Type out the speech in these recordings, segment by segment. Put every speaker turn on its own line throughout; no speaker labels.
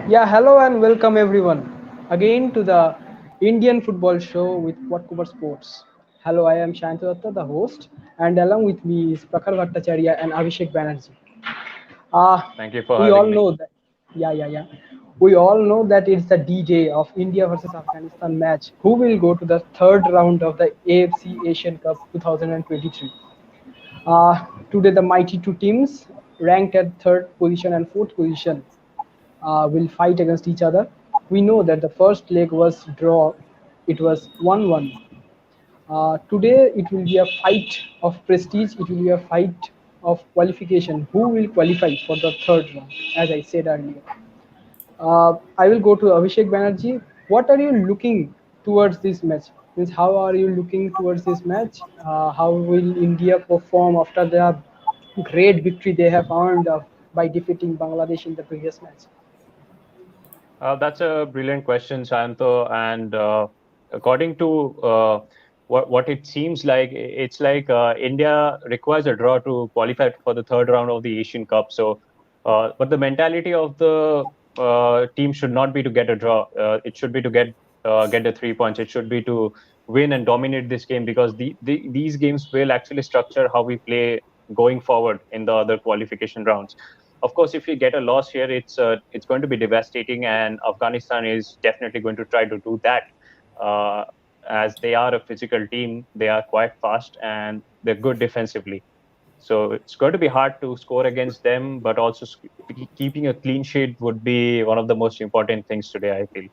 Yeah, hello and welcome everyone again to the Indian football show with Watcover Sports. Hello, I am Shantaratha, the host, and along with me is Prakhar Bhattacharya and Abhishek Banerjee. Uh,
Thank you for
we all
having me.
know that, yeah. We all know that it's the DJ of India versus Afghanistan match. Who will go to the third round of the AFC Asian Cup 2023? Today, the mighty two teams, ranked at third position and fourth position, will fight against each other. We know that the first leg was draw, it was 1-1. Today it will be a fight of prestige, it will be a fight of qualification. Who will qualify for the third round, as I said earlier. I will go to Abhishek Banerjee. What are you looking towards this match? Means how are you looking towards this match? How will India perform after the great victory they have earned by defeating Bangladesh in the previous match?
That's a brilliant question, Shanto. And according to what it seems like, it's like India requires a draw to qualify for the third round of the Asian Cup. So, but the mentality of the team should not be to get a draw. It should be to get the 3 points. It should be to win and dominate this game because these games will actually structure how we play going forward in the other qualification rounds. Of course, if we get a loss here, it's going to be devastating, and Afghanistan is definitely going to try to do that. Uh, as they are a physical team, they are quite fast and they're good defensively. So it's going to be hard to score against them, but also keeping a clean sheet would be one of the most important things today, I feel.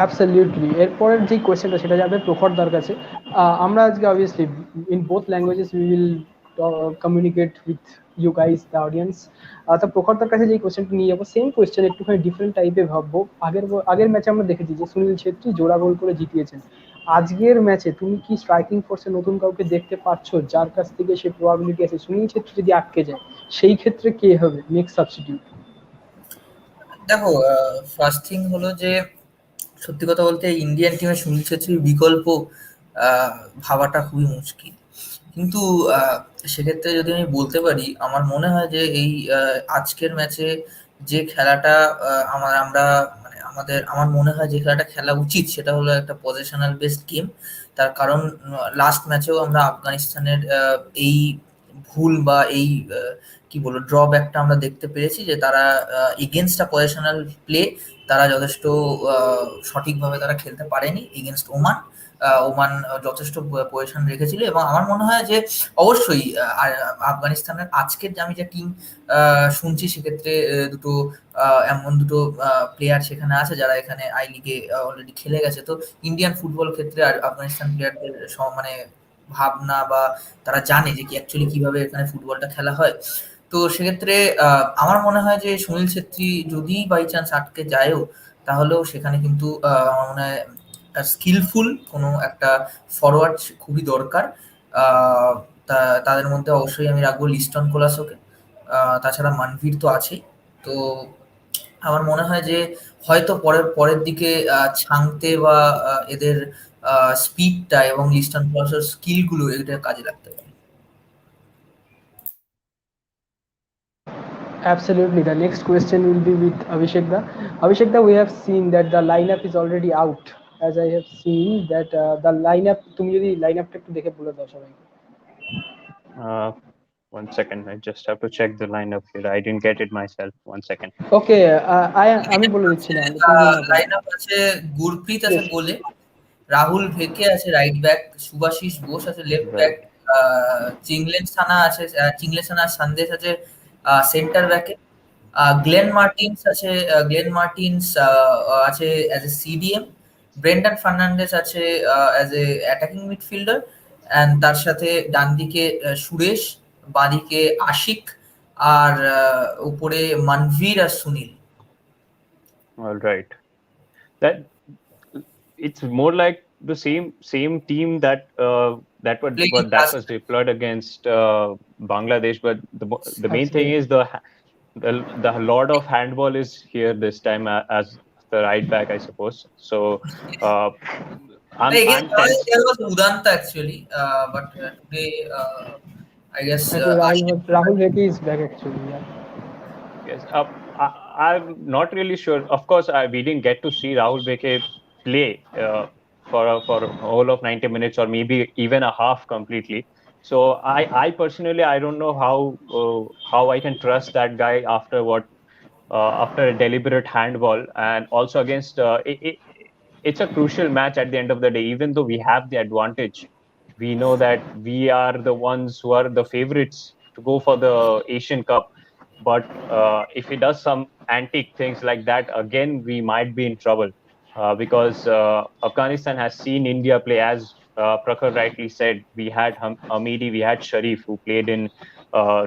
Absolutely এরপরের যে কোয়েশ্চেনটা সেটা যাবে প্রখরদার কাছে। আমরা আজকে obviously in both languages we will communicate with you guys the audience. তো প্রখরদার কাছে যে কোয়েশ্চেনটা নিয়ে যাবো সেম কোয়েশ্চেন একটুখানি ডিফারেন্ট টাইপে ভাববো। আগের ম্যাচে আমরা দেখেছি যে সুনীল ছেত্রী জোড়া গোল করে জিতিয়েছেন। আজকের ম্যাচে তুমি কি স্ট্রাইকিং ফোর্সে নতুন কাউকে দেখতে পাচ্ছ যার কাছ থেকে সে প্রবাবিলিটি আছে সুনীল ছেত্রী যদি আটকে যায় সেই ক্ষেত্রে কে হবে নেক্সট সাবস্টিটিউট?
দেখো, ফার্স্ট থিং হলো যে সত্যি কথা বলতে ইন্ডিয়ান টিমে সুনীল ছেত্রীর বিকল্প ভাবাটা খুবই মুশকিল। কিন্তু সেক্ষেত্রে যদি আমি বলতে পারি, আমার মনে হয় যে এই আজকের ম্যাচে যে খেলাটা আমরা মানে আমার মনে হয় যে খেলাটা খেলা উচিত সেটা হলো একটা পজিশনাল বেসড গেম। তার কারণ লাস্ট ম্যাচেও আমরা আফগানিস্তানের এই ভুল বা এই কি বলবো ড্রব্যাকটা আমরা দেখতে পেরেছি যে তারা এগেনস্ট আ পজিশনাল প্লে তারা যথেষ্ট সঠিকভাবে তারা খেলতে পারেনি এগেনস্ট ওমান। ওমান যথেষ্ট পজিশন রেখেছিল এবং আমার মনে হয় যে অবশ্যই আফগানিস্তানের আজকের আমি যে টিম শুনছি সেক্ষেত্রে দুটো এমন দুটো প্লেয়ার সেখানে আছে যারা এখানে আই লিগে অলরেডি খেলে গেছে। তো ইন্ডিয়ান ফুটবল ক্ষেত্রে আর আফগানিস্তান প্লেয়ারদের মানে ভাবনা বা তারা জানে যে কি অ্যাকচুয়ালি কিভাবে এখানে ফুটবলটা খেলা হয়। তো সেক্ষেত্রে আমার মনে হয় যে সুনীল ছেত্রী যদি বাই চান্স আটকে যায়ও তাহলেও সেখানে কিন্তু আমার মনে হয় স্কিলফুল কোনো একটা ফরওয়ার্ড খুবই দরকার। তাদের মধ্যে অবশ্যই আমি রাখবো লিস্টন কোলাসোকে। তাছাড়া মানভীর তো আছেই। তো আমার মনে হয় যে হয়তো পরের দিকে ছাংতে বা এদের স্পিডটা এবং লিস্টন কোলাসোর স্কিলগুলো এটা কাজে লাগতে পারে।
Absolutely. The next question will be with Abhishek Da. Abhishek Da, we have seen that the lineup is already out. As I have seen that the lineup, তুমি যদি লাইনআপটা একটু দেখে বলে দাও সবাইকে।
Uh, 1 second, I just have to check the lineup here. I didn't get it myself. 1 second.
ওকে, আমি বলে দিচ্ছি না হলে তুমি যদি না বলো।
লাইন আপ আছে, গুরপ্রীত আছে
Yes.
গোলে, রাহুল ভেকে আছে রাইট ব্যাক, সুভাশিস বোস আছে left back,
Right.
Chinglensana Sandesh আছে সেন্টার ব্যাকে, গ্লেন মার্টিন্স আছে as a CDM, Brandon Fernandes আছে as a attacking midfielder, and তার সাথে ডান দিকে সুরেশ, বাঁদিকে আশিক, আর উপরে মানভীর আর Sunil.
All right. That it's more like the same team that was deployed against Bangladesh. But the main thing is the lot of handball is here this time as the right back, I suppose. So I'm tense.
There was Udanta actually, but today I guess
I think Rahul Heki is back actually. Yeah.
Yes, I'm not really sure. Of course, we didn't get to see Rahul Beke play for a whole of 90 minutes or maybe even a half completely. So I personally I don't know how I can trust that guy after what after a deliberate handball and also against it's a crucial match at the end of the day. Even though we have the advantage, we know that we are the ones who are the favorites to go for the Asian Cup. But if he does some antique things like that again, we might be in trouble because Afghanistan has seen India play. As Prakhar rightly said, we had Hamidi, we had Sharif, who played in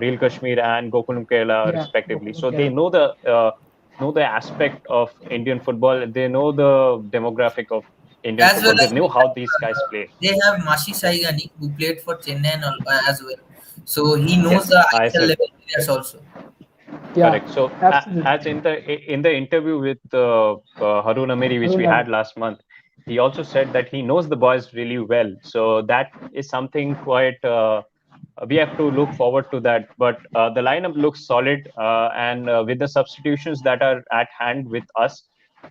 Real Kashmir and Gokulam Kerala
Yeah,
respectively.
Gokulam
So they
Kerala.
know the aspect of Indian football. They know the demographic of Indian
As well
football. They
as
know how these guys play.
they have Mashi Saigani, who played for Chennai and as well. So he knows the
Yes,
ISL
ISL.
level players also.
Yeah,
Correct. So,
absolutely.
as in the interview with Harun Amiri, which
Harun
we
Nabi.
had last month, he also said that he knows the boys really well. So that is something quite. We have to look forward to that. But the lineup looks solid, and with the substitutions that are at hand with us,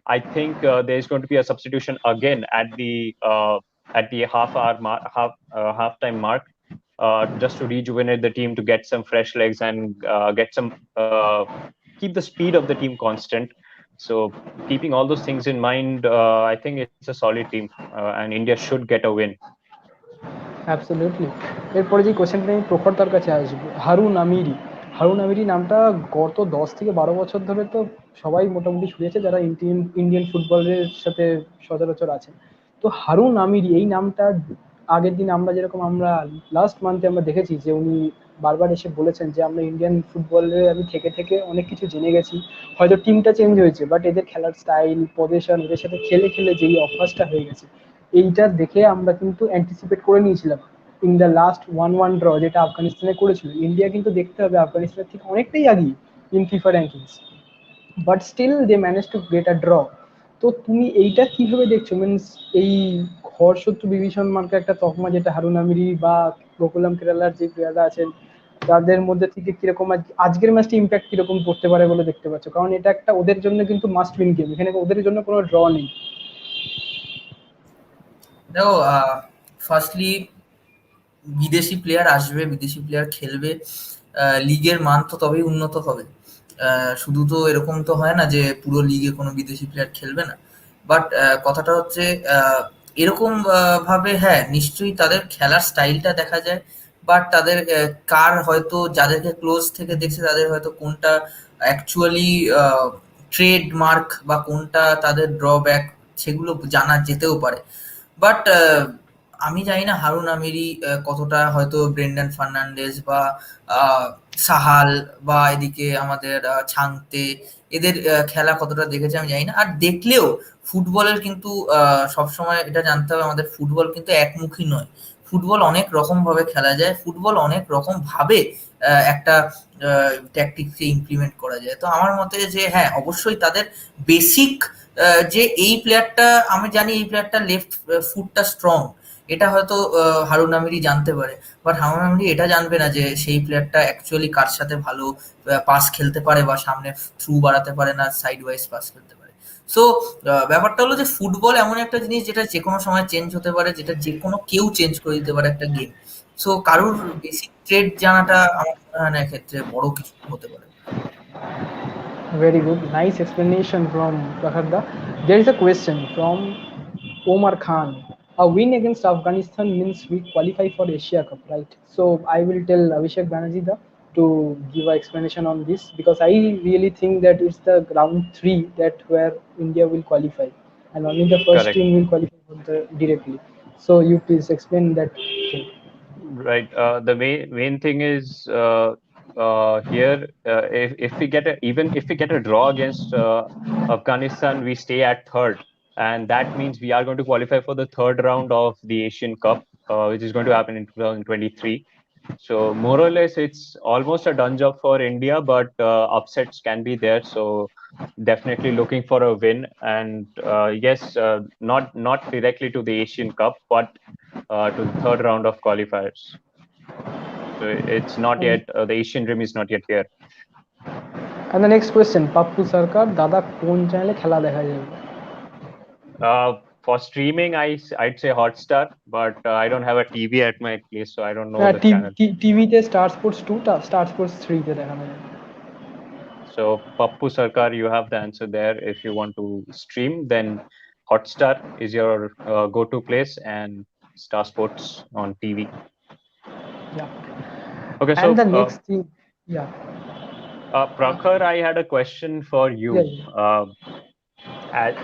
I think there is going to be a substitution again at the halftime mark, just to rejuvenate the team, to get some fresh legs and get some keep the speed of the team constant. So keeping all those things in mind, I think it's a solid team, and India should get a win.
Absolutely. এরপরে যে কোয়েশ্চেনটা আমি প্রখরতার কাছে আসবো, হারুন আমিরি। হারুন আমিরি নামটা গত 10 থেকে 12 বছর ধরে তো সবাই মোটামুটি শুনেছে যারা ইন্ডিয়ান ইন্ডিয়ান ফুটবলের সাথে সচরাচর আছে। তো হারুন আমিরি এই নামটা আগের দিন আমরা যেরকম আমরা লাস্ট মান্থে আমরা দেখেছি যে উনি বারবার এসে বলেছেন যে আমরা ইন্ডিয়ান ফুটবলে আমি থেকে থেকে অনেক কিছু জেনে গেছি। হয়তো টিমটা চেঞ্জ হয়েছে বাট এদের খেলার স্টাইল, পজিশন, এদের সাথে খেলে খেলে যেই অভ্যাসটা হয়ে গেছে, এইটা দেখে আমরা কিন্তু অ্যান্টিসিপেট করে নিয়েছিলাম ইন দ্য লাস্ট 1-1 ড্র যেটা আফগানিস্তানে করেছিল। ইন্ডিয়া কিন্তু দেখতে হবে আফগানিস্তানের থেকে অনেকটাই আগিয়ে in FIFA rankings, but still they manage to get a draw. তো তুমি এইটা কিভাবে দেখছো? মিনস এই ঘর শত্রু বিভীষণ মার্কা একটা তকমা যেটা হারুন আমিরি বা গোকুলাম কেরালার যে প্লেয়াররা আছেন তাদের মধ্যে থেকে কিরকম আজকের ম্যাচটা ইম্প্যাক্ট কিরকম পড়তে পারে বলে দেখতে পাচ্ছ? কারণ এটা একটা ওদের জন্য কিন্তু মাস্ট উইন গেম, এখানে ওদের জন্য কোনো ড্র নেই।
দেখো, ফার্স্টলি বিদেশি প্লেয়ার আসবে, বিদেশি প্লেয়ার খেলবে, লিগের মান তো তবেই উন্নত হবে। শুধু তো এরকম তো হয় না যে পুরো লিগে কোনো বিদেশি প্লেয়ার খেলবে না। বাট কথাটা হচ্ছে এরকম ভাবে হ্যাঁ নিশ্চয়ই তাদের খেলার স্টাইলটা দেখা যায়। বাট তাদের কার হয়তো যাদেরকে ক্লোজ থেকে দেখছে তাদের হয়তো কোনটা অ্যাকচুয়ালি ট্রেডমার্ক বা কোনটা তাদের ড্রব্যাক সেগুলো জানা যেতেও পারে। বাট আমি জানি না হারুন আমিরি কতটা হয়তো ব্রেন্ডন ফার্নান্ডেজ বা সাহাল বা এদিকে আমাদের ছাংতে এদের খেলা কতটা দেখেছে আমি জানি না। আর দেখলেও ফুটবলের কিন্তু সবসময় এটা জানতে হবে আমাদের, ফুটবল কিন্তু একমুখী নয়। ফুটবল অনেক রকম ভাবে খেলা যায়, ফুটবল অনেক রকম ভাবে একটা ট্যাকটিক্সকে ইমপ্লিমেন্ট করা যায়। তো আমার মতে যে হ্যাঁ অবশ্যই তাদের বেসিক যে এই প্লেয়ারটা আমি জানি এই প্লেয়ারটা লেফট ফুটটা স্ট্রং, এটা হয়তো হারুন আমিরি জানতে পারে। বাট হারুন আমিরি এটা জানবে না যে সেই প্লেয়ারটা অ্যাকচুয়ালি কার সাথে ভালো পাস খেলতে পারে বা সামনে থ্রু বাড়াতে পারে না সাইড ওয়াইজ পাস খেলতে পারে। সো ব্যাপারটা হলো যে ফুটবল এমন একটা জিনিস যেটা যে কোনো সময় চেঞ্জ হতে পারে, যেটা যে কোনো কেউ চেঞ্জ করে দিতে পারে একটা গেম। সো কারুর বেসিক ট্রেড জানাটা আমার মনে হয় না এক্ষেত্রে বড় কিছু হতে পারে।
Very good, nice explanation from Prakhar. There is a question from Omar Khan. A win against Afghanistan means we qualify for Asia Cup, right? So I will tell Abhishek Banerjee to give an explanation on this because I really think that it's the round three that where India will qualify, and only the first
Correct.
team will qualify for the directly. So you please explain that thing.
Right. The main thing is here. If we get even if we get a draw against Afghanistan, we stay at third, and that means we are going to qualify for the third round of the Asian Cup, which is going to happen in 2023. So more or less, it's almost a done job for India, but upsets can be there. So definitely looking for a win, and yes, not directly to the Asian Cup, but to the third round of qualifiers. So it's not
Um,
yet the Asian dream is not yet here.
And the next question, Pappu Sarkar, দাদা কোন চ্যানেলে খেলা দেখা যাবে?
For streaming, I'd say Hotstar, but I don't have a TV at my place, so I don't know the channel.
টিভিতে star sports 2, star sports 3 তে দেখানো যাবে।
So Pappu Sarkar, you have the answer there. If you want to stream, then Hotstar is your go-to place, and Star Sports on TV.
Yeah.
Okay,
And
so
the next thing, yeah,
Prakhar, I had a question for
yeah,
you.
yeah.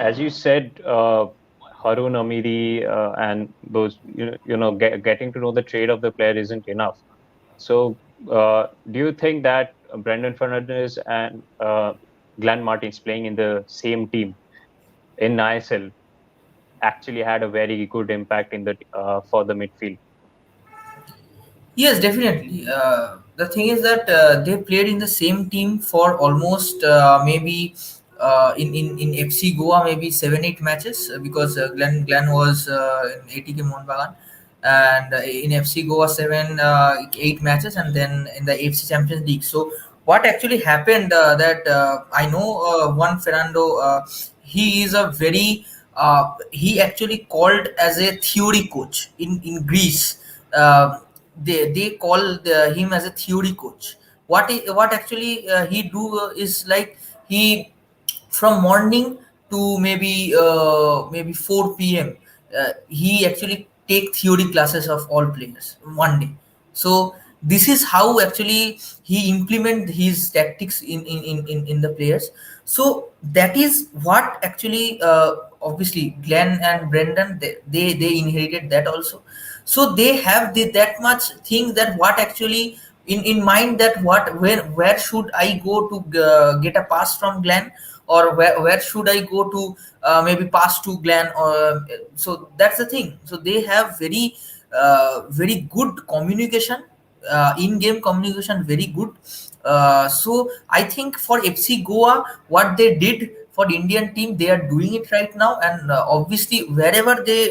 As you said, Harun Amiri and those, getting to know the trade of the player isn't enough. So, do you think that Brendan Fernandez and Glenn Martins playing in the same team in ISL actually had a very good impact in the for the midfield?
Yes, definitely. The thing is that they played in the same team for almost maybe in FC Goa maybe 7-8 matches because Glenn was in ATK Mohanbagan, and in FC Goa 7 8 matches, and then in the AFC Champions League. So what actually happened that I know one Fernando, he is a very he actually called as a theory coach in Greece. They call him as a theory coach. What actually he do is like he from morning to maybe 4 p.m. He actually take theory classes of all players one day. So this is how actually he implement his tactics in the players. So that is what actually obviously Glenn and Brendan, they inherited that also. So they have that much thing that what actually in mind, that what where should I go to get a pass from Glenn, or where should I go to maybe pass to Glenn, or so that's the thing. So they have very good communication, in-game communication, very good. So I think for FC Goa, what they did for the Indian team, they are doing it right now, and obviously wherever they,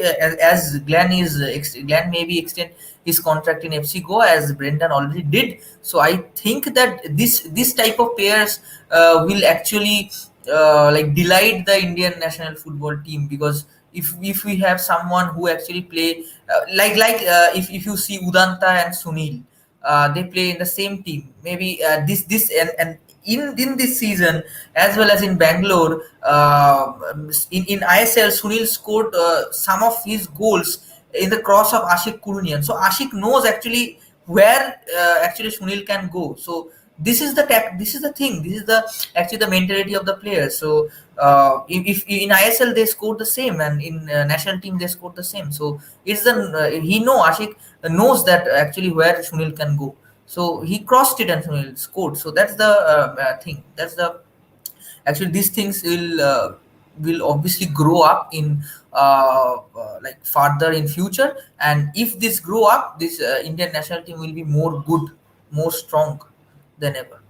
as Glenn maybe extend his contract in FC Goa, as Brendan already did. So I think that this type of players will actually like delight the Indian national football team, because if we have someone who actually play if you see Udanta and Sunil, they play in the same team. Maybe this and in this season, as well as in Bangalore, in ISL, Sunil scored some of his goals in the cross of Ashik Kurunian. So Ashik knows actually where actually Sunil can go. So this is the thing. This is the actually the mentality of the players. So if in ISL they scored the same, and in national team they scored the same. So it's the he know Ashik knows that actually where Sunil can go. So he crossed it and Sunil scored. So that's the thing. That's the actually these things will obviously grow up in like further in future. And if this grow up, this Indian national team will be more good, more strong than ever.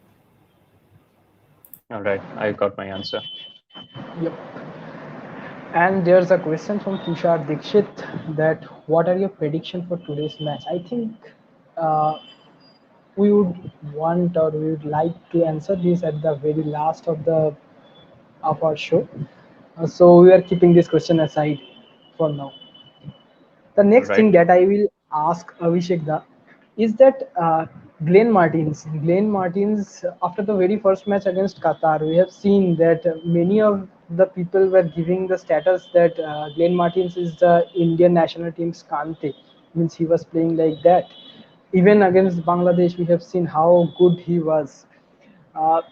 All right, I got my answer.
Yep. And there's a question from Tushar Dikshit that what are your prediction for today's match? I think uh, we would want or we would like to answer this at the very last of our show. So we are keeping this question aside for now. The
All
next
right.
thing that I will ask Abhishek da is that Glenn Martins, after the very first match against Qatar, we have seen that many of the people were giving the status that Glenn Martins is the Indian national team's Kante, means he was playing like that. Even against Bangladesh, we have seen how good he was. Uh,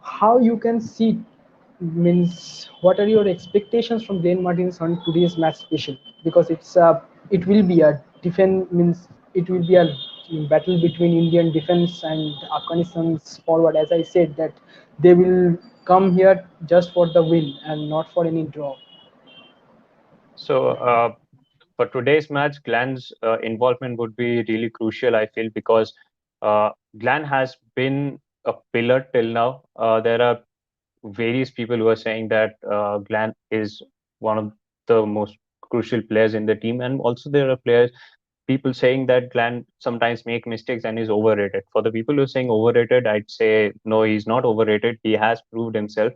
how you can see, means what are your expectations from Glenn Martins on today's match special, because it will be a defense, means it will be a battle between Indian defense and Afghanistan's forward. As I said that they will come here just for the win and not for any draw.
So for today's match, Glenn's involvement would be really crucial, I feel, because Glenn has been a pillar till now. There are various people who are saying that Glenn is one of the most crucial players in the team, and also there are players people saying that Glenn sometimes make mistakes and is overrated. For the people who are saying overrated, I'd say no, he's not overrated. He has proved himself.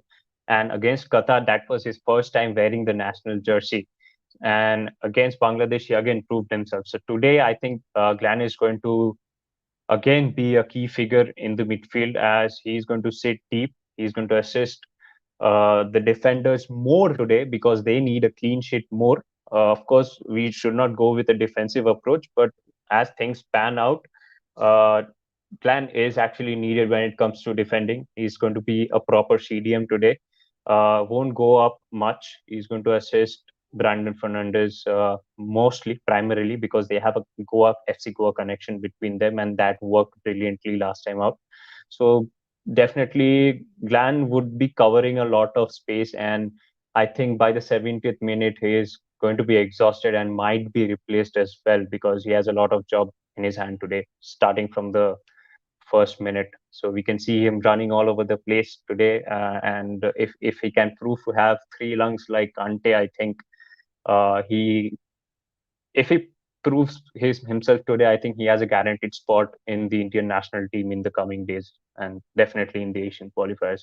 And against Qatar, that was his first time wearing the national jersey. And against Bangladesh, he again proved himself. So today, I think Glenn is going to again be a key figure in the midfield as he's going to sit deep. He's going to assist the defenders more today because they need a clean sheet more. Of course, we should not go with a defensive approach, but as things pan out, uh, Plan is actually needed when it comes to defending. He's going to be a proper CDM today. Won't go up much. He's going to assist Brandon Fernandez mostly, primarily because they have a Goa FC Goa connection between them, and that worked brilliantly last time out. So definitely, Glenn would be covering a lot of space, and I think by the 70th minute, he is going to be exhausted and might be replaced as well because he has a lot of job in his hand today, starting from the first minute. So we can see him running all over the place today. And if he can prove to have three lungs like Ante, I think he if he proves himself today, I think he has a guaranteed spot in the Indian national team in the coming days and definitely in the Asian qualifiers,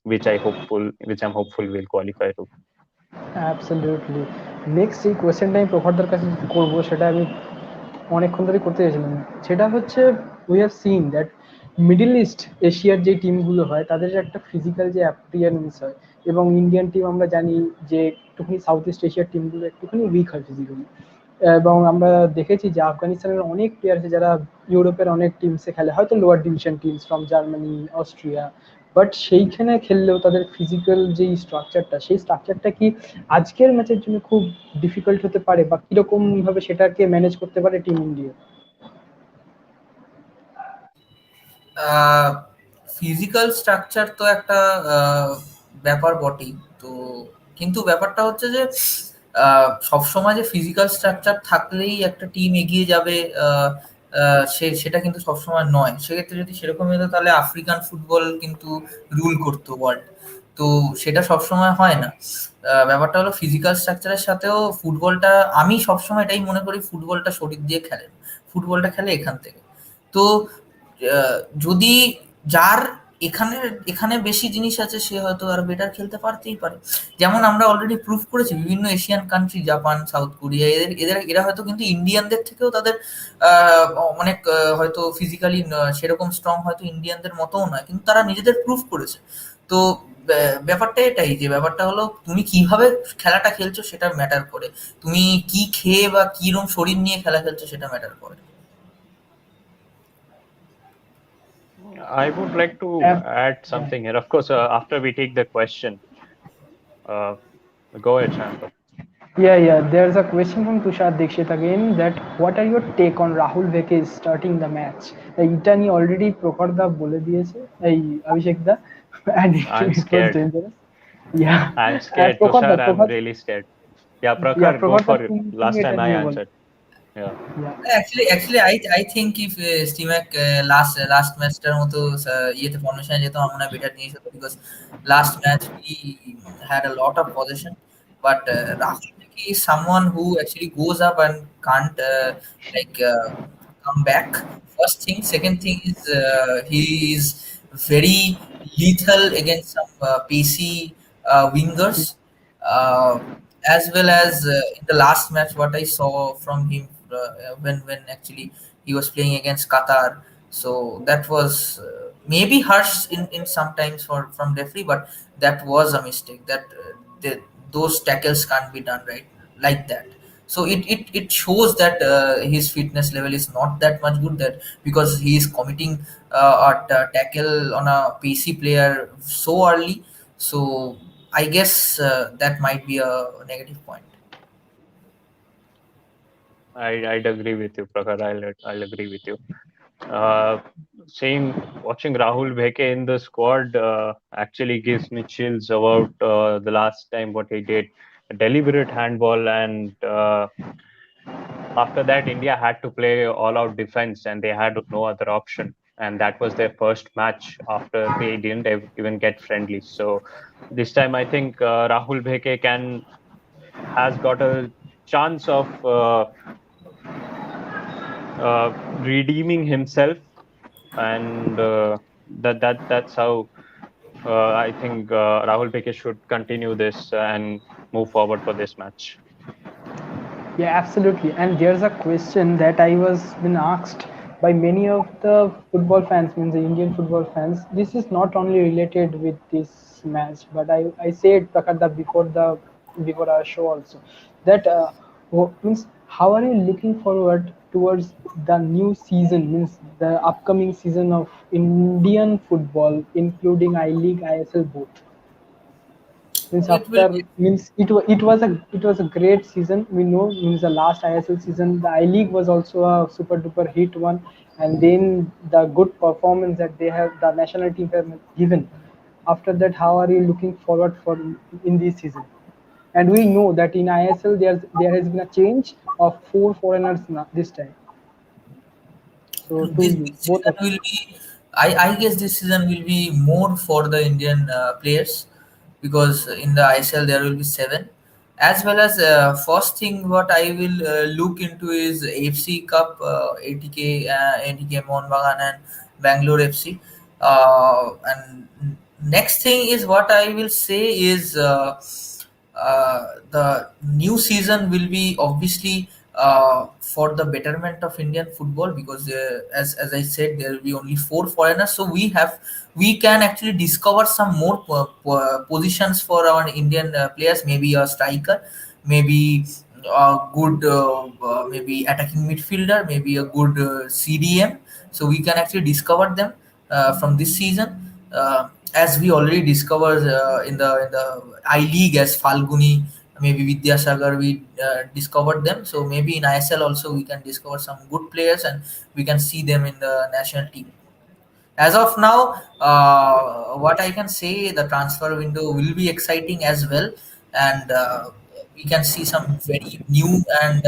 which I'm hopeful will qualify to.
Absolutely. Next এই কোয়েশ্চেনটা আমি প্রখরদার কাছে করবো, সেটা আমি অনেকক্ষণ ধরে করতে চাইছিলাম। সেটা হচ্ছে we have scene that middle east এশিয়ার যে টিমগুলো হয় তাদের একটা ফিজিক্যাল যে অ্যাপিয়ারেন্স হয়, এবং ইন্ডিয়ান টিম আমরা জানি যে একটুখানি সাউথ ইস্ট এশিয়ার টিমগুলো একটুখানি উইক হয় ফিজিক্যালি। এবং আমরা দেখেছি যে আফগানিস্তানের অনেক প্লেয়ার আছে যারা ইউরোপের অনেক টিমসে খেলে, হয়তো lower division teams from Germany, Austria, but সেইখানে খেললেও তাদের ফিজিক্যাল যেই স্ট্রাকচারটা, সেই স্ট্রাকচারটা কি আজকের ম্যাচের জন্য খুব ডিফিকাল্ট হতে পারে, বা কিরকম ভাবে সেটাকে ম্যানেজ করতে পারে টিম ইন্ডিয়া?
ফিজিক্যাল স্ট্রাকচার তো একটা ব্যাপার বটেই তো, কিন্তু ব্যাপারটা হচ্ছে যে সবসময় যে ফিজিক্যাল স্ট্রাকচার থাকলেই একটা টিম এগিয়ে যাবে, সেটা কিন্তু সবসময় নয়। সেক্ষেত্রে যদি সেরকম হতো তাহলে আফ্রিকান ফুটবল কিন্তু রুল করতো ওয়ার্ল্ড। তো সেটা সবসময় হয় না। ব্যাপারটা হলো ফিজিক্যাল স্ট্রাকচারের সাথেও ফুটবলটা, আমি সবসময় এটাই মনে করি, ফুটবলটা শরীর দিয়ে খেলে, ফুটবলটা খেলে এখান থেকে। তো যদি যার এখানে এখানে বেশি জিনিস আছে সে হয়তো আর বেটার খেলতে পারতেই পারে। যেমন আমরা অলরেডি প্রুভ করেছি বিভিন্ন Asian country, Japan, south Korea, এদের এদের এরা হয়তো কিন্তু ইন্ডিয়ানদের থেকেও তাদের অনেক হয়তো ফিজিক্যালি সেরকম স্ট্রং হয়তো ইন্ডিয়ানদের মতোও নয়, কিন্তু তারা নিজেদের প্রুভ করেছে। তো ব্যাপারটা এটাই, যে ব্যাপারটা হলো তুমি কিভাবে খেলাটা খেলছো সেটা ম্যাটার করে, তুমি কি খেয়ে বা কিরকম শরীর নিয়ে খেলা খেলছো সেটা ম্যাটার করে।
I would like to add something here. Of course, after we take the question, uh, go ahead, Shanto.
Yeah, yeah. There's a question from Tushar Dikshit again, that what are your take on Rahul Veke starting the match? এইটা নিয়ে already প্রখর দা বলে দিয়েছে, এই অভিষেক দা, and
I'm
it was
scared.
dangerous. Yeah.
I'm scared,
প্রখর দা,
Tushar. I'm really scared. Yeah,
yeah,
Prakhar, go
প্রখর দা
for it.
তুমি
Last
এটা
time I
নিয়ে বলো।
answered. Yeah.
Yeah.
Actually, I think if Stimac last matchটার মতো ইয়েতে ফরমেশনে যেত, আমার মনে হয় বেটার জিনিস হতো, because last match we had a lot of possession, but Rahul is someone who actually goes up and can't like come back. First thing, second thing is he is very lethal against some pacey wingers. Uh, as well as in the last match, what I saw from him when actually he was playing against Qatar. So that was maybe harsh in sometimes for from referee, but that was a mistake. That those tackles can't be done right like that. So it shows that his fitness level is not that much good, that because he is committing a tackle on a pacey player so early. So I guess that might be a negative point.
I'd agree with you, Prakhar. I'll agree with you. Uh, watching Rahul Bheke in the squad actually gives me chills about the last time what he did. A deliberate handball, and after that, India had to play all-out defense, and they had no other option. And that was their first match after they didn't even get friendly. So this time, I think Rahul Bheke can has got a chance of redeeming himself, and that's how I think Rahul Beke should continue this and move forward for this match.
Yeah, absolutely. And there's a question that I was been asked by many of the football fans, means the Indian football fans. This is not only related with this match, but I said Prakarda before our show also that means how are you looking forward towards the new season, means the upcoming season of Indian football, including I League, ISL both. Means
It will
after
be.
means it was a great season. We know, means the last ISL season, the I League was also a super duper hit one, and then the good performance that they have, the national team have given. After that, how are you looking forward for in this season? And we know that in ISL there has been a change of four foreigners now, this time. So to
This
you, both
season
of you.
will be, I guess this season will be more for the Indian players, because in the ISL there will be seven, as well as first thing what I will look into is AFC Cup, ATK Mohun Bagan and Bangalore FC, and next thing is what I will say is the new season will be obviously for the betterment of Indian football, because as I said, there will be only four foreigners, so we can actually discover some more positions for our Indian players, maybe a striker, maybe a good maybe attacking midfielder, maybe a good CDM, so we can actually discover them from this season. As we already discovered in the I League as Falguni, maybe Vidyasagar, we discovered them. So maybe in ISL also we can discover some good players and we can see them in the national team. As of now, what I can say, the transfer window will be exciting as well, and we can see some very new and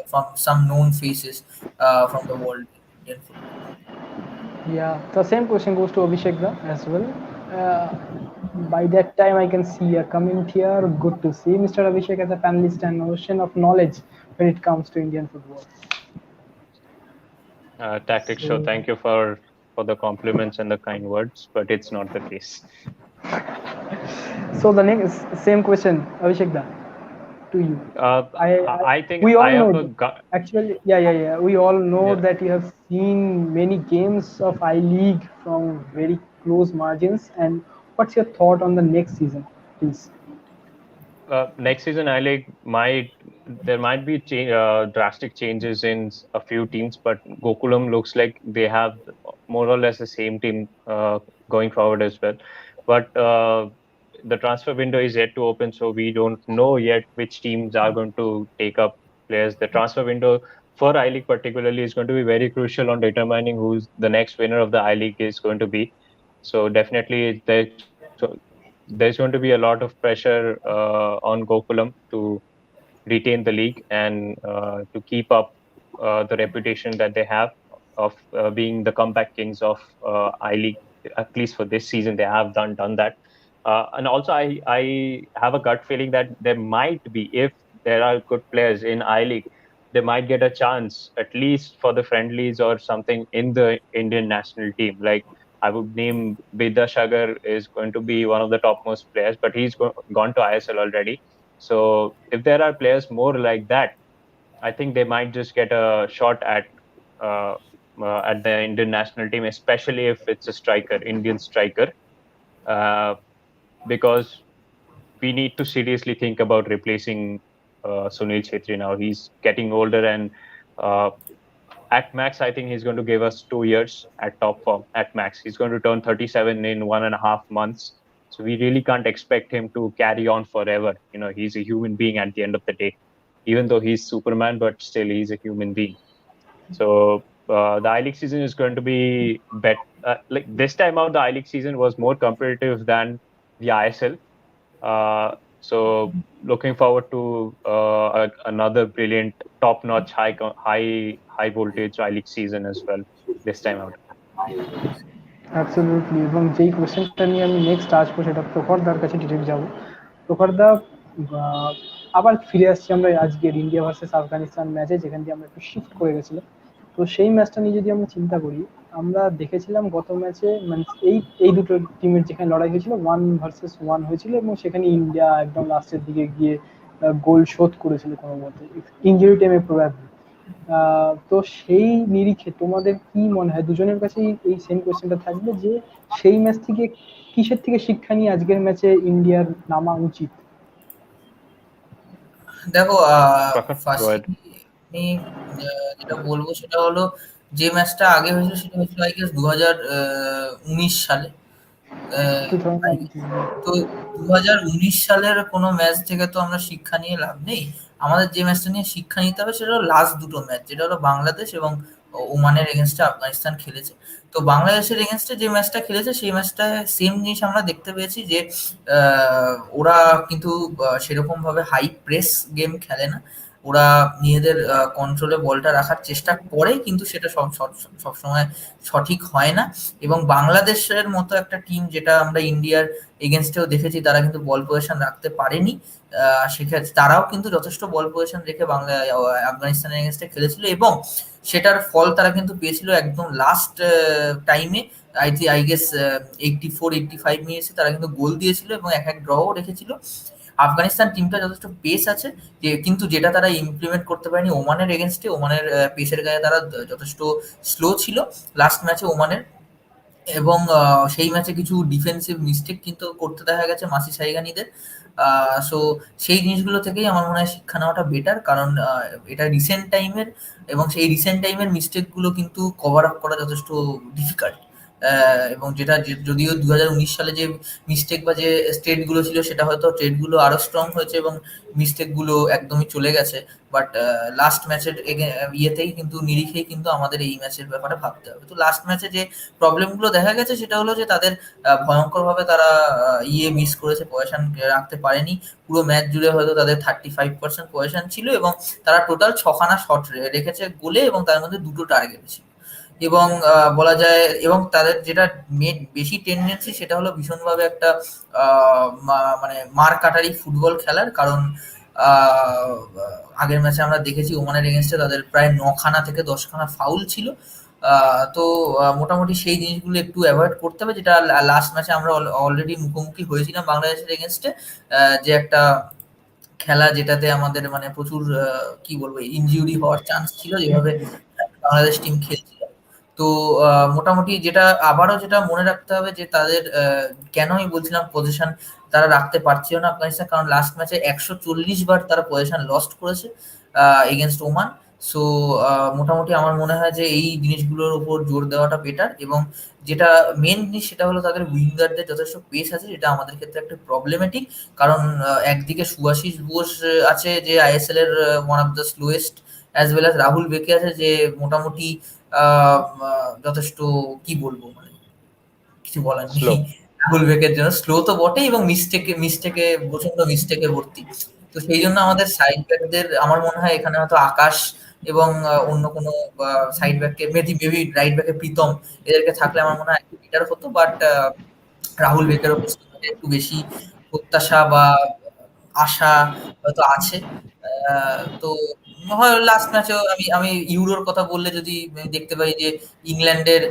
from some known faces from the world Indian football.
Yeah, the same question goes to Abhishek da as well. Uh, by that time, I can see a comment here. Good to see Mr. Abhishek as a panelist and ocean of knowledge when it comes to Indian football.
Tactics show.
So,
Thank you for the compliments and the kind words, but it's not the case.
so the next same question, Abhishek da, to you. I
I think
we
I
all
have
know
a
actually, yeah. We all know
yeah.
that you have seen many games of I League from very close margins. And what's your thought on the next season, please?
Next season, I like might there might be drastic changes in a few teams, but Gokulam looks like they have more or less the same team going forward as well. But the transfer window is yet to open, so we don't know yet which teams are going to take up players. The transfer window for I League particularly is going to be very crucial on determining who's the next winner of the I League is going to be. So definitely there's going to be a lot of pressure on Gokulam to retain the league and to keep up the reputation that they have of being the comeback kings of I League. At least for this season, they have done that. And also, I have a gut feeling that there might be, if there are good players in I League, they might get a chance at least for the friendlies or something in the Indian national team. Like I would name Vidya is going to be one of the topmost players, but he's gone to ISL already. So if there are players more like that, I think they might just get a shot uh, at the Indian national team, especially if it's a striker, Indian striker, uh, because we need to seriously think about replacing Sunil Chhetri now. He's getting older, and uh, at max, I think he's going to give us 2 years at top form. At max, he's going to turn 37 in 1.5 months. So we really can't expect him to carry on forever. He's a human being at the end of the day, even though he's Superman, but still he's a human being. So the I League season is going to be bet. Like this time out, the I League season was more competitive than the ISL. So looking forward to another brilliant, top-notch, high voltage I League season as well this time out.
Absolutely, এবং যেই কোশ্চেনটা নিয়ে আমি next আসবো সেটা প্রখরদার কাছে direct যাবো। প্রখরদা, আবার ফিরে আসছি আমরা আজকের ইন্ডিয়া ভার্সেস আফগানিস্তান ম্যাচে, যেখান দিয়ে আমরা একটু শিফট করে গেছিলাম। তো সেই ম্যাচটা নিয়ে যদি আমরা চিন্তা করি, আমরা দেখেছিলাম গত ম্যাচে মানে এই দুটো টিমের যেখানে লড়াই হয়েছিল 1 ভার্সেস 1 হয়েছিল, এবং সেখানে ইন্ডিয়া একদম লাস্টের দিকে গিয়ে গোল শোধ করেছিল কোনো মতে, ইঞ্জুরি টাইমে প্রবাবলি। তো সেই নিরিখে তোমাদের কি মনে হয়, দুজনের কাছেই এই সেম কোয়েশ্চেনটা থাকবে, যে সেই ম্যাচ থেকে কিসের থেকে শিক্ষা নিয়ে আজকের ম্যাচে ইন্ডিয়ার নামা উচিত?
দেখো,
Prakhar, go
ফার্স্টলি
ahead.
আমি যেটা বলবো সেটা হলো, যে ম্যাচটা আগে হয়েছিল সেটা হয়েছিল আই গেস 2019 সালে।
Two
I guess।
থাউজেন্ড
তো 2019 সালের কোনো ম্যাচ থেকে তো আমরা শিক্ষা নিয়ে লাভ নেই। আমাদের যে ম্যাচটা নিয়ে শিক্ষা নিতে হবে সেটা হলো লাস্ট দুটো ম্যাচ, যেটা হলো বাংলাদেশ এবং ওমানের এগেনস্টে আফগানিস্তান খেলেছে। তো বাংলাদেশের এগেনস্টে যে ম্যাচটা খেলেছে সেই ম্যাচটা সেম জিনিস আমরা দেখতে পেয়েছি, যে ওরা কিন্তু সেরকম ভাবে হাই প্রেস গেম খেলে না। ওরা নিজেদের কন্ট্রোলে বলটা রাখার চেষ্টা করে, কিন্তু সেটা সবসময় সঠিক হয় না। এবং বাংলাদেশের মতো একটা টিম, যেটা আমরা ইন্ডিয়ার এগেনস্টেও দেখেছি, তারা কিন্তু বল পজিশন রাখতে পারেনি। সেক্ষেত্রে তারাও কিন্তু যথেষ্ট বল পজিশন রেখে আফগানিস্তানের এগেনস্টে খেলেছিল, এবং সেটার ফল তারা কিন্তু পেয়েছিল একদম লাস্ট টাইমে। আই গেস 84-85 মিনিটসে তারা কিন্তু গোল দিয়েছিল এবং এক এক ড্রও রেখেছিল। আফগানিস্তান টিমটা যথেষ্ট পেস আছে, যে কিন্তু যেটা তারা ইমপ্লিমেন্ট করতে পারেনি ওমানের এগেনস্টে। ওমানের পেসের গায়ে তারা যথেষ্ট স্লো ছিল লাস্ট ম্যাচে ওমানের। এবং সেই ম্যাচে কিছু ডিফেন্সিভ মিস্টেক কিন্তু করতে দেখা গেছে মাসি সাইগানিদের। সো সেই জিনিসগুলো থেকেই আমার মনে হয় শিক্ষা নেওয়াটা বেটার, কারণ এটা রিসেন্ট টাইমের, এবং সেই রিসেন্ট টাইমের মিস্টেকগুলো কিন্তু কভার আপ করা যথেষ্ট ডিফিকাল্ট। এবং যেটা যদিও 2019 সালে যে মিস্টেক বা যে স্টেটগুলো ছিল, সেটা হয়তো স্টেটগুলো আরো স্ট্রং হয়েছে এবং মিস্টেকগুলো একদমই চলে গেছে। বাট লাস্ট ম্যাচের ইয়েতেই কিন্তু, নিরিখেই কিন্তু আমাদের এই ম্যাচের ব্যাপারে ভাবতে হবে। তো লাস্ট ম্যাচে যে প্রবলেমগুলো দেখা গেছে সেটা হলো যে তাদের ভয়ঙ্করভাবে তারা মিস করেছে, পজিশন রাখতে পারেনি। পুরো ম্যাচ জুড়ে হয়তো তাদের 35% পজিশন ছিল, এবং তারা টোটাল ছখানা শট রেখেছে গোলে, এবং তার মধ্যে দুটো টার্গেট ছিল। এবং বলা যায়, এবং তাদের যেটা বেশি টেন্ডেন্সি সেটা হলো ভীষণভাবে একটা মানে মার কাটারি ফুটবল খেলার। কারণ আহ, আগের ম্যাচে আমরা দেখেছি ওমানের এগেনস্টে তাদের প্রায় 9খানা থেকে 10খানা ফাউল ছিল। তো মোটামুটি সেই জিনিসগুলো একটু অ্যাভয়েড করতে হবে, যেটা লাস্ট ম্যাচে আমরা অলরেডি মুখোমুখি হয়েছিলাম বাংলাদেশের এগেনস্টে। যে একটা খেলা যেটাতে আমাদের মানে প্রচুর কি বলবো ইনজুরি হওয়ার চান্স ছিল, যেভাবে বাংলাদেশ টিম খেলছিল। তো মোটামুটি যেটা আবারও যেটা মনে রাখতে হবে, যে তাদের কেন আমি বলছিলাম পজিশন তারা রাখতে পারছিল না আফগানিস্তান, কারণ লাস্ট ম্যাচে 140 বার তারা পজিশন লস্ট করেছে এগেনস্ট ওমান। সো মোটামুটি আমার মনে হয় যে এই জিনিসগুলোর উপর জোর দেওয়াটা বেটার। এবং যেটা মেন জিনিস সেটা হলো তাদের উইঙ্গারদের যথেষ্ট পেস আছে, যেটা আমাদের ক্ষেত্রে একটা প্রবলেমেটিক। কারণ একদিকে সুভাশিস বোস আছে, যে আইএসএল এর one of the slowest, as well as Rahul Bheke আছে, যে মোটামুটি যথেষ্ট কি বলবো মানে কিছু বলার নেই।
Slow.
রাহুল বেকের জন্য স্লো তো বটেই, এবং মিস্টেকে প্রচন্ড মিস্টেকে ভর্তি। তো সেই জন্য আমাদের সাইড ব্যাকদের আমার মনে হয় এখানে হয়তো আকাশ এবং অন্য কোনো সাইড ব্যাককে মেবি রাইট ব্যাকে প্রীতম, এদেরকে থাকলে আমার মনে হয় একটু বেটার হতো। বাট রাহুল বেকের ওপর একটু বেশি প্রত্যাশা বা আশা হয়তো আছে। তো হয় লাস্ট ম্যাচেও আমি আমি ইউরোর কথা বললে যদি আমি দেখতে পাই যে ইংল্যান্ডের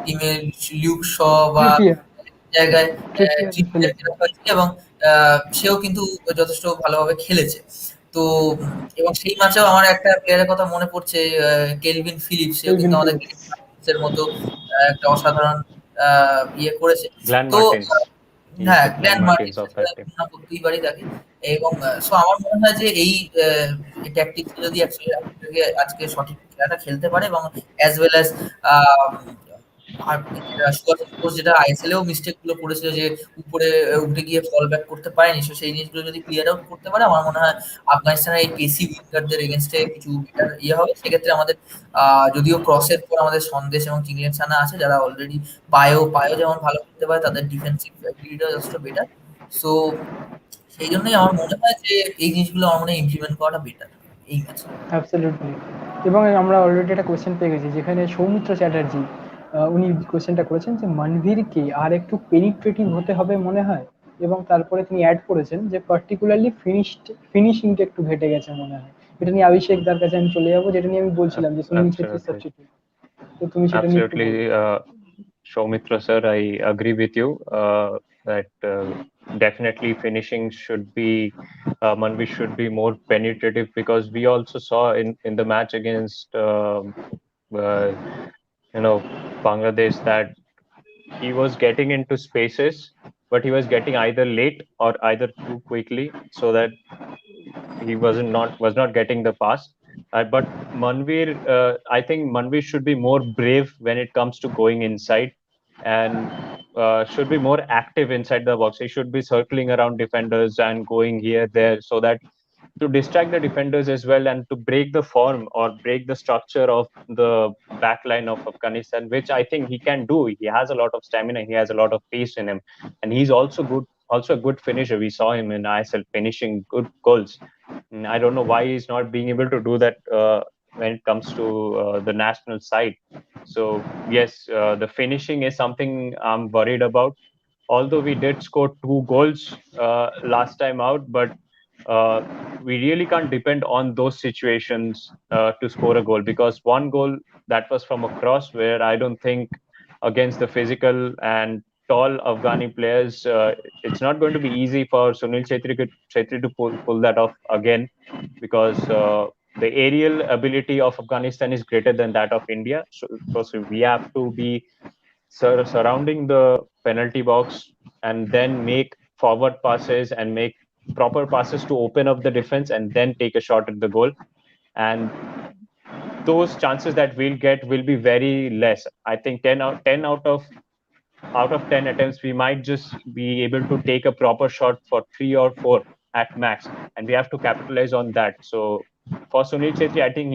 টিমের লিউক শ বা
ট্রিপিয়ার
জায়গায়
ট্রিপিয়ার খেলেছে।
ট্রিপিয়ারকে রাখা হয়েছে, এবং সেও কিন্তু যথেষ্ট ভালোভাবে খেলেছে। তো এবং সেই ম্যাচেও আমার একটা প্লেয়ারের কথা মনে পড়ছে, কেলভিন ফিলিপস। সেও কিন্তু
কেলভিন
আমাদের
ফিলিপস।
এর মতো একটা অসাধারণ ইয়ে করেছে।
Glenn
তো
Martins. He is
হ্যাঁ,
the Glenn
Glenn
Martins
Martin
of that team.
তুলনা করতেই পারি তাকে। এবং সো আমার মনে হয় যে এই ট্যাকটিক্স যদি আজকে সঠিক খেলাটা খেলতে পারে, এবং অ্যাজ ওয়েল অ্যাজ আর যেটা সুভাষিস বোস যেটা আইএসএল এও মিস্টেক গুলো করেছিল, যে উপরে উঠে গিয়ে ফল ব্যাক করতে পারেনি, তো সেই জিনিসগুলো যদি ক্লিয়ার আউট করতে পারে, আমার মনে হয় আফগানিস্তানের এই পেসি উইঙ্গারদের এগেনস্টে কিছু বেটার ইয়ে হবে। সেক্ষেত্রে আমাদের যদিও ক্রসের পর আমাদের সন্দেশ এবং চিংলেনসানা আছে, যারা অলরেডি পায়েও যেমন ভালো করতে পারে, তাদের ডিফেন্সিভ অ্যাবিলিটিও যথেষ্ট বেটার। সো সেই জন্যই আমার মনে হয় যে এই জিনিসগুলো আমার মনে হয় ইমপ্লিমেন্ট করাটা বেটার এই ম্যাচে।
অ্যাবসলিউটলি। এবং আমরা অলরেডি একটা কোয়েশ্চেন পেয়ে গেছি, যেখানে সৌমিত্র চ্যাটার্জি উনি কোয়েশ্চেনটা করেছেন যে মনভীরকে আর একটু পেনিট্রেটিভ হতে হবে মনে হয়, এবং তারপরে তিনি অ্যাড করেছেন যে পার্টিকুলারলি ফিনিশিংটা একটু ঘেটে গেছে মনে হয়। এটা নিয়ে অভিষেক দার কাছে আমি চলে যাবো, যেটা নিয়ে আমি বলছিলাম যে সুনীল ছেত্রী
Absolutely.
সাবস্টিটিউট। তো তুমি সেটা নিয়ে একটু বলো।
Absolutely, Soumitra sir, I agree with you that definitely finishing should be Manvi should be more penetrative because we also saw in the match against uh, you know Bangladesh that he was getting into spaces, but he was getting either late or either too quickly, so that he was not getting the pass. But Manveer, I think Manveer should be more brave when it comes to going inside, and should be more active inside the box. He should be circling around defenders and going here there, so that to distract the defenders as well and to break the form or break the structure of the back line of Afghanistan, which I think he can do. He has a lot of stamina, he has a lot of pace in him, and he's also a good finisher. We saw him in ISL finishing good goals. I don't know why he's not being able to do that when it comes to the national side. So yes, the finishing is something I'm worried about. Although we did score 2 goals last time out, but uh, we really can't depend on those situations to score a goal, because one goal that was from a cross where I don't think against the physical and tall Afghani players, it's not going to be easy for Sunil Chetri to pull that off again, because the aerial ability of Afghanistan is greater than that of India. So we have to be surrounding the penalty box and then make forward passes and make proper passes to open up the defense and then take a shot at the goal. And those chances that we'll get will be very less. I think 10 out of 10 attempts, we might just be able to take a proper shot for 3 or 4 at max, and we have to capitalize on that. So for Sunil Chetri, I think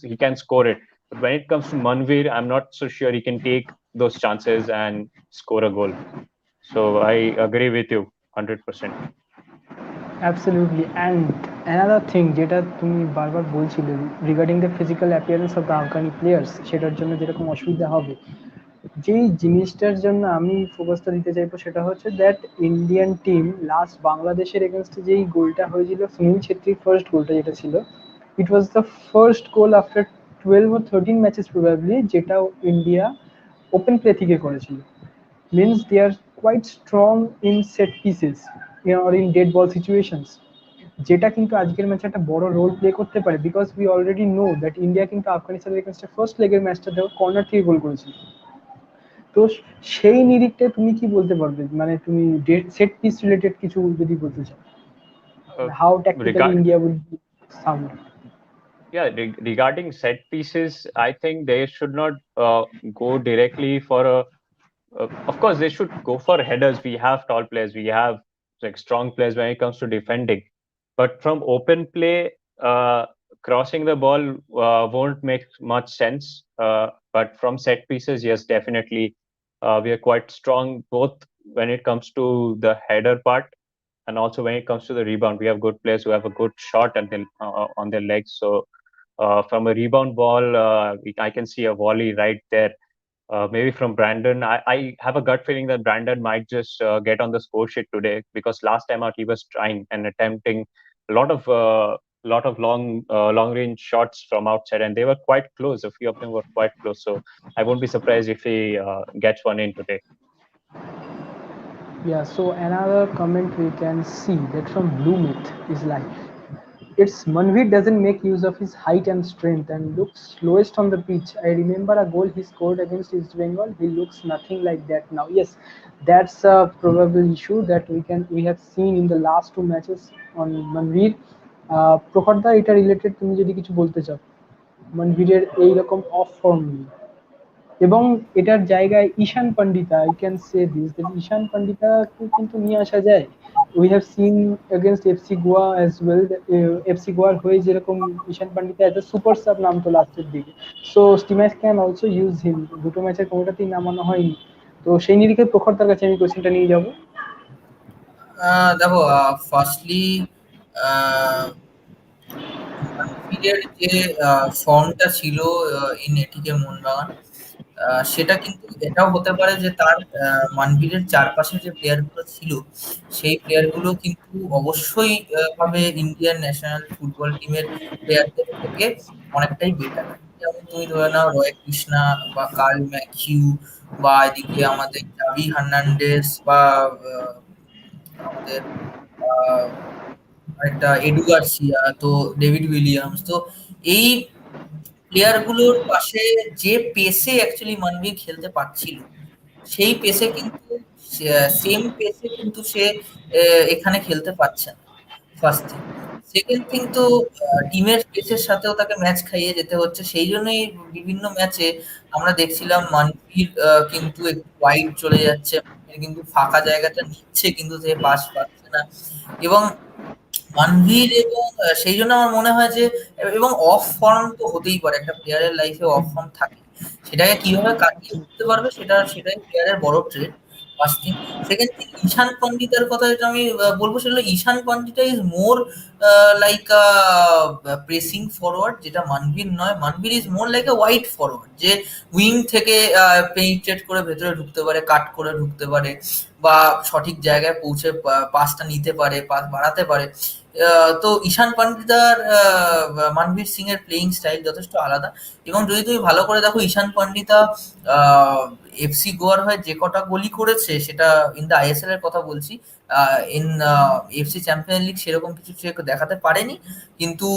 he can score it. But when it comes to Manveer, I'm not so sure he can take those chances and score a goal. So I agree with you 100%.
Absolutely. And another thing যেটা তুমি বারবার বলছিলে regarding the physical appearance of the Afghani players, সেটার জন্য যেরকম অসুবিধা হবে, যেই জিনিসটার জন্য আমি ফোকাসটা দিতে চাইবো সেটা হচ্ছে দ্যাট ইন্ডিয়ান টিম লাস্ট বাংলাদেশের এগেনস্টে যেই গোলটা হয়েছিল, সুনীল ছেত্রীর ফার্স্ট গোলটা যেটা ছিল, it was the first goal after 12 or 13 matches probably, যেটা ইন্ডিয়া ওপেন প্লে থেকে করেছিল। Means they are quite strong in set pieces or in dead ball situations, যেটা কিন্তু আজকের ম্যাচে একটা বড় রোল প্লে করতে পারে। Because we already know that India কিন্তু আফগানিস্তানের এগেনস্টে ফার্স্ট লেগের ম্যাচটা কর্নার থেকে গোল করেছিল। তো সেই নিরিখটায় তুমি কি বলতে পারবে, মানে তুমি সেট পিস রিলেটেড কিছু যদি বলতে চাও,
Uh,
how tactically
regard
India will be sound?
Yeah, regarding set pieces, I think they should not go directly for a. Of course, they should go for headers. We have tall players. We have like strong players when it comes to defending. But from open play, crossing the ball won't make much sense. But from set pieces, yes, definitely, we are quite strong both when it comes to the header part and also when it comes to the rebound. We have good players who have a good shot on their legs. So from a rebound ball, I can see a volley right there. Maybe from Brandon. I have a gut feeling that Brandon might just get on the score sheet today, because last time out he was trying and attempting a lot of long range shots from outside, and they were quite close. A few of them were quite close. So I won't be surprised if he gets one in today.
Yeah, so another comment we can see that from Blue Myth is like, it's Manveer doesn't make use of his height and strength and looks slowest on the pitch. I remember a goal he scored against East Bengal. He looks nothing like that now. Yes, that's a probable issue that we have seen in the last two matches on Manveer. প্রখরদা এটা related তুমি যদি কিছু বলতে চাও, মনভীরের এইরকম of form নিয়ে, এবং এটার জায়গায় Ishan Pandita, I can say this that Ishan পন্ডিতাকে কিন্তু নিয়ে আসা যায়। We have seen against FC Goa as well, FC গোয়ার হয়ে যেরকম Ishan Pandita as a super sub নামতো লাস্টের দিকে। So Stimac can also use him, দুটো ম্যাচের কোনোটাতেই নামানো হয়নি। তো সেই নিরিখে প্রখরতার কাছে আমি কোয়েশ্চেনটা নিয়ে যাবো।
দেখো, ফার্স্টলি মানভীরের যে ফর্মটা ছিল ইন এটিকে মোহনবাগান, সেটা কিন্তু এটাও হতে পারে যে তার মানবীরের চারপাশে যে প্লেয়ার গুলো ছিল সেই প্লেয়ার গুলো কিন্তু অবশ্যই ভাবে ইন্ডিয়ান ন্যাশনাল ফুটবল টিমের প্লেয়ারদের থেকে অনেকটাই বেটার। যেমন তুমি ধরে নাও রয় কৃষ্ণা বা কার্ল ম্যাথিউ বা এদিকে আমাদের জাভি হার্নান্ডেজ বা আহ, আমাদের আহ, একটা এডু গার্সিয়া, তো ডেভিড উইলিয়ামস, তো এই প্লেয়ার গুলোর পাশে যে পেসে অ্যাকচুয়ালি মানবীর খেলতে পারছিল সেই পেসে কিন্তু সেম পেসে কিন্তু সে এখানে খেলতে পারছে না। First thing. সেকেন্ড থিং, তো টিমের পেসের সাথেও তাকে ম্যাচ খাইয়ে যেতে হচ্ছে, সেই জন্যই বিভিন্ন ম্যাচে আমরা দেখছিলাম মানবীর কিন্তু একটু ওয়াইড চলে যাচ্ছে, মানবীর কিন্তু ফাঁকা জায়গাটা নিচ্ছে কিন্তু সে পাস পাচ্ছে না। এবং মানভীর এবং সেই জন্য আমার মনে হয় যে এবং অফ ফর্ম তো হতেই পারে, একটা প্লেয়ারের লাইফে অফ ফর্ম থাকে, সেটাকে কিভাবে কাটিয়ে উঠতে পারবে সেটাই প্লেয়ারের বড় trait. First thing. Second thing, Ishan পন্ডিতের কথা যেটা আমি বলবো সেটা হলো Ishan Pandita is more like pressing forward, যেটা মানভীর নয়। Manvir is more like a wide forward, যে উইং থেকে পেনিট্রেট করে ভেতরে ঢুকতে পারে, কাট করে ঢুকতে পারে, বা সঠিক জায়গায় পৌঁছে পাসটা নিতে পারে, পাস বাড়াতে পারে। তো ঈশান পান্ডিতার মনবীর সিং এর প্লেইং স্টাইল যথেষ্ট আলাদা। এবং যদি তুমি ভালো করে দেখো, ঈশান পান্ডিতা এফসি গোয়ার হয়ে যে কটা গোলই করেছে, সেটা ইন দ্য আইএসএল এর কথা বলছি, ইন এফসি চ্যাম্পিয়ন লিগ সেরকম কিছু সে দেখাতে পারেনি। কিন্তু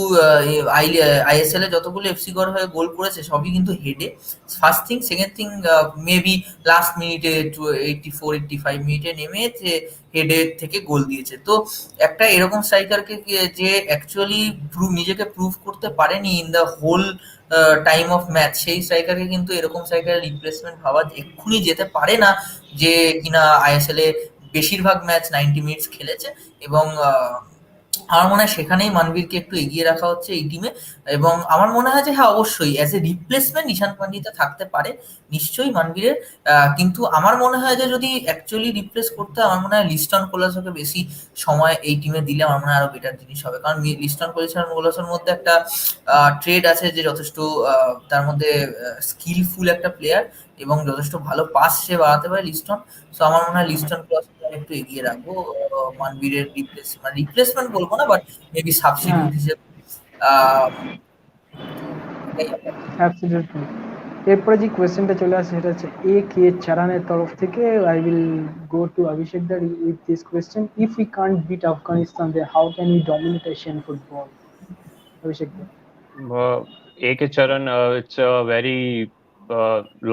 আইএসএল এ যতগুলো এফসি গোয়ার হয়ে গোল করেছে সবই কিন্তু হেডে। First thing. Second thing, maybe last মিনিটে 84-85 মিনিটে নেমে যে হেডের থেকে গোল দিয়েছে। তো একটা এরকম স্ট্রাইকারকে যে অ্যাকচুয়ালি নিজেকে প্রুভ করতে পারেনি in the whole time of match, সেই স্ট্রাইকারকে কিন্তু এরকম স্ট্রাইকারের রিপ্লেসমেন্ট ভাবা এক্ষুনি যেতে পারে না, যে কিনা আইএসএল এ বেশিরভাগ ম্যাচ 90 মিনিটস খেলেছে। এবং আমার মনে হয় সেখানেই মানবীরকে একটু এগিয়ে রাখা হচ্ছে এই টিমে। এবং আমার মনে হয় যে হ্যাঁ, অবশ্যই অ্যাজ এ রিপ্লেসমেন্ট ঈশান পান্ডিতা থাকতে পারে নিশ্চয়ই মানবীরের। কিন্তু আমার মনে হয় যে যদি অ্যাকচুয়ালি রিপ্লেস করতে হয়, আমার মনে হয় লিস্টন কোলাসোকে বেশি সময় এই টিমে দিলে আমার মনে হয় আরো বেটার জিনিস হবে। কারণ লিস্টন কোলাসোর মধ্যে একটা ট্রেড আছে যে যথেষ্ট তার মধ্যে স্কিলফুল একটা প্লেয়ার, এবং যথেষ্ট ভালো পাস সে বাড়াতে পারে লিস্টন। সো আমার মনে হয় লিস্টন ক্লসকে আমি একটু এগিয়ে রাখবো মানবীরের রিপ্লেসমেন্ট বলবো না, বাট মেবি
হ্যাঁ,
সাবস্টিটিউট হিসেবে। আহ, তো এটাই আমার।
অ্যাবসলিউটলি। এরপরে যে কোয়েশ্চেনটা চলে আসে সেটা হচ্ছে এ কে চারানের তরফ থেকে। I will go to Abhishek da with this question: if we can't beat Afghanistan, they how can we dominate Asian football? Abhishek da.
AK Charan, it's a very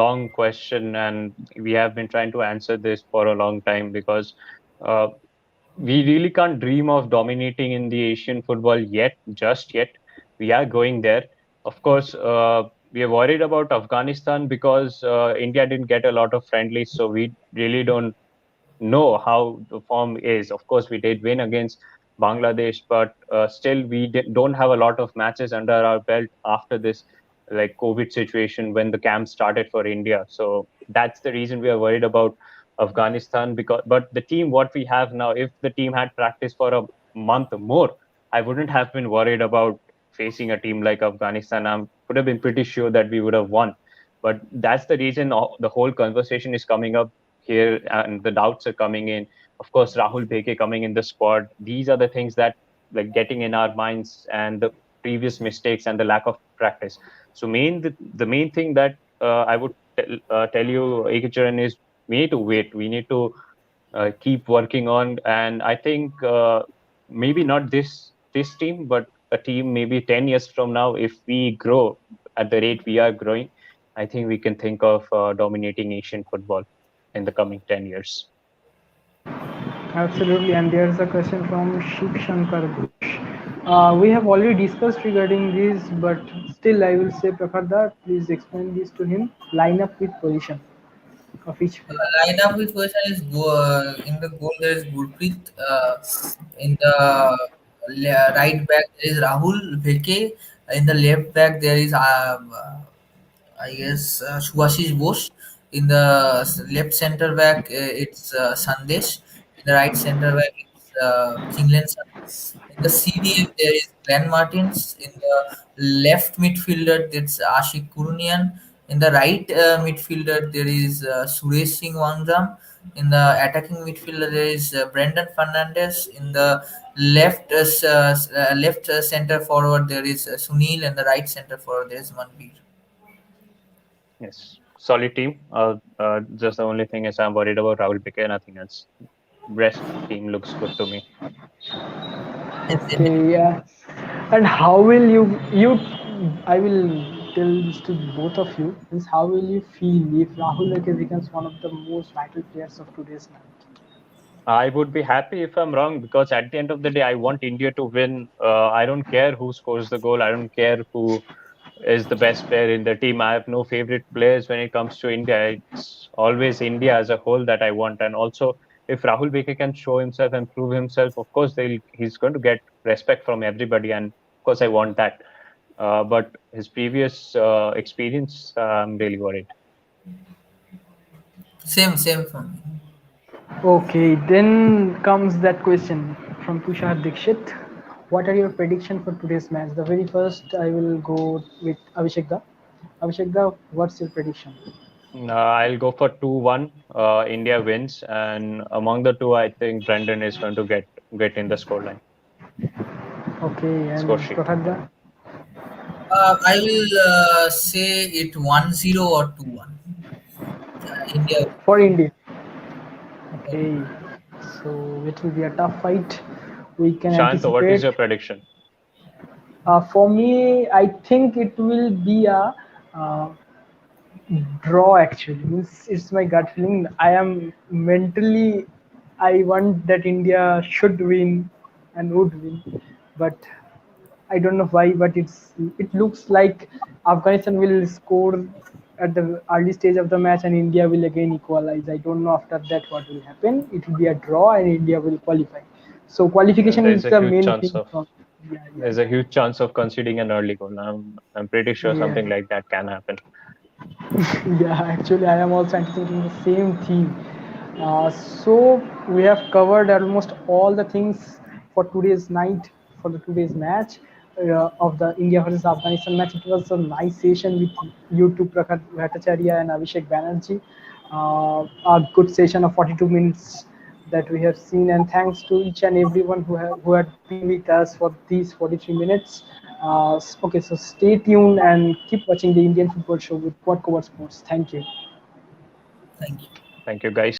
long question, and we have been trying to answer this for a long time because uh, we really can't dream of dominating in the Asian football yet, just yet. We are going there. Of course, we are worried about Afghanistan because India didn't get a lot of friendlies, so we really don't know how the form is. Of course, we did win against Bangladesh, but still don't have a lot of matches under our belt after this like COVID situation when the camp started for India. So that's the reason we are worried about Afghanistan. Because but the team what we have now, if the team had practiced for a month more, I wouldn't have been worried about facing a team like Afghanistan. I would have been pretty sure that we would have won. But that's the reason the whole conversation is coming up here and the doubts are coming in. Of course, Rahul Beke coming in the squad. These are the things that like getting in our minds and the previous mistakes and the lack of practice. So the main thing that I would tell you, Ekicharan, is we need to wait. We need to keep working on. And I think maybe not this team, but a team maybe 10 years from now, if we grow at the rate we are growing, I think we can think of dominating Asian football in the coming 10 years.
Absolutely, and there's a question from Shiv Shankar Ghosh. We have already discussed regarding this, but still, I will say, Prakhar, please explain this to him. Line up with position of each player.
Lineup with position is in the goal there is Gurpreet. In the right back there is Rahul Bheke. In the left back there is I guess Subhashish Bose. In the left center back it's Sandesh. In the right center back it's Jinglen Sun. In the CDM there is Glenn Martins. In the left midfielder it's Ashik Kurunian. In the right midfielder, there is Suresh Singh Wangram. In the attacking midfielder, there is Brendan Fernandez. In the left center forward, there is Sunil, and the right center forward, there is Manbir.
Yes, solid team. Just the only thing is I'm worried about Rahul Piquet. Nothing else. Rest team looks good to me.
Yes,
Okay, yeah. And how will you I will tell this to both of you is how will you feel if Rahul Lakers becomes one of the most vital players of today's night?
I would be happy if I'm wrong because at the end of the day, I want India to win. I don't care who scores the goal. I don't care who is the best player in the team. I have no favorite players when it comes to India. It's always India as a whole that I want. And also, if Rahul Beke can show himself and prove himself, of course, he's going to get respect from everybody. And of course, I want that. But his previous experience, I'm really worried.
same for me.
Okay, then comes that question from Tushar Dikshit. What are your prediction for today's match? The very first I will go with Abhishek Da. Abhishek Da, what's your prediction?
I'll go for 2-1. India wins, and among the two, I think Brendan is going to get in the scoreline
Okay,
score
and
sheet.
Prakhar Da?
I will say it 1-0 or 2-1. India.
For India. Okay, so it will be a tough fight. We can
Shanto, what is
anticipate.
your prediction?
For me, I think it will be a uh, draw. Actually, it's my gut feeling. I am mentally, I want that India should win and would win, but I don't know why. But it looks like Afghanistan will score at the early stage of the match and India will again equalize. I don't know after that what will happen. It will be a draw and India will qualify. So qualification
There's
is
a
the
huge
main
chance
thing
of
for. Yeah, yeah,
there's a
yeah.
huge chance of conceding an early goal. I'm pretty sure
Yeah.
something like that can happen.
Yeah, actually, I am also anticipating the same theme. So we have covered almost all the things for today's night, for the today's match of the India versus Afghanistan match. It was a nice session with you two, Prakhar Bhattacharya and Abhishek Banerjee. A good session of 42 minutes that we have seen, and thanks to each and everyone who had been with us for these 43 minutes. Okay, so stay tuned and keep watching the Indian Football Show with Quad Cover Sports. Thank you.
Thank you.
Thank you, guys.